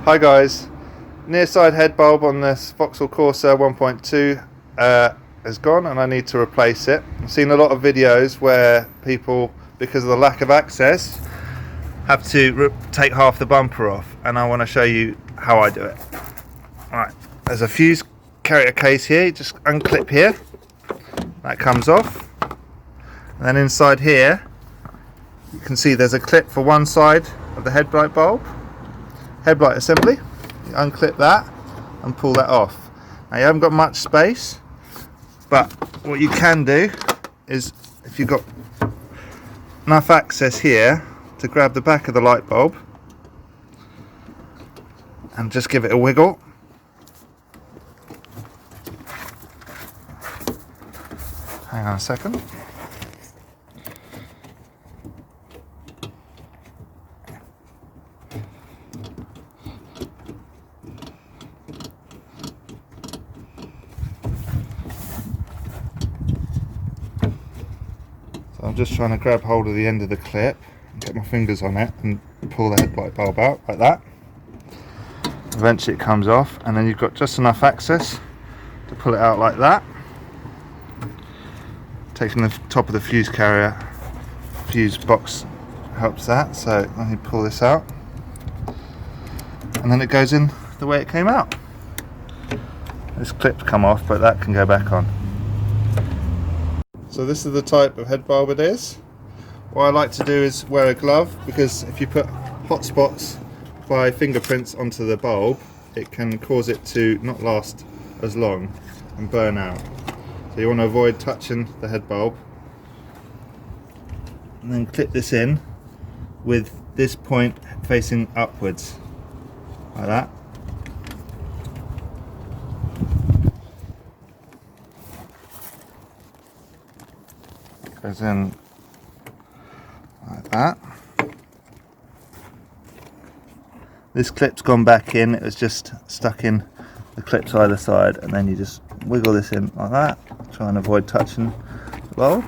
Hi guys, near side head bulb on this Vauxhall Corsa 1.2 is gone and I need to replace it. I've seen a lot of videos where people, because of the lack of access, have to take half the bumper off, and I want to show you how I do it. Alright, there's a fuse carrier case here, you just unclip here, that comes off, and then inside here you can see there's a clip for one side of the headlight bulb. Headlight assembly, you unclip that and pull that off. Now you haven't got much space, but what you can do is, if you've got enough access here to grab the back of the light bulb and just give it a wiggle. Hang on a second. I'm just trying to grab hold of the end of the clip and get my fingers on it and pull the headlight bulb out like that. Eventually it comes off, and then you've got just enough access to pull it out like that. Taking the top of the fuse carrier, fuse box helps that, so let me pull this out. And then it goes in the way it came out. This clip's come off, but that can go back on. So this is the type of head bulb it is. What I like to do is wear a glove, because if you put hot spots by fingerprints onto the bulb, it can cause it to not last as long and burn out. So you want to avoid touching the head bulb. And then clip this in with this point facing upwards, like that. Goes in like that. This clip's gone back in, it was just stuck in the clips either side, and then you just wiggle this in like that, try and avoid touching the bulb.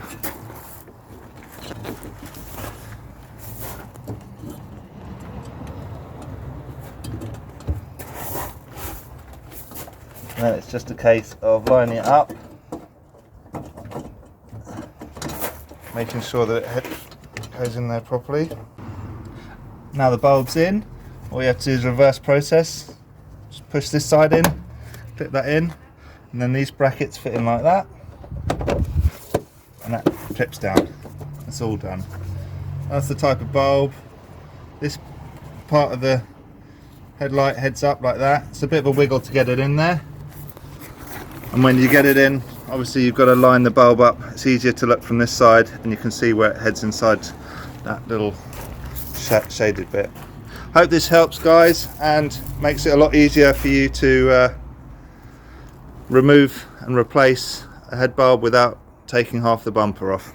Then it's just a case of lining it up, making sure that it goes in there properly. Now the bulb's in, all you have to do is reverse process. Just push this side in, clip that in, and then these brackets fit in like that, and that clips down. That's all done. That's the type of bulb. This part of the headlight heads up like that. It's a bit of a wiggle to get it in there, and when you get it in, obviously you've got to line the bulb up. It's easier to look from this side, and you can see where it heads inside that little shaded bit. Hope this helps, guys, and makes it a lot easier for you to remove and replace a head bulb without taking half the bumper off.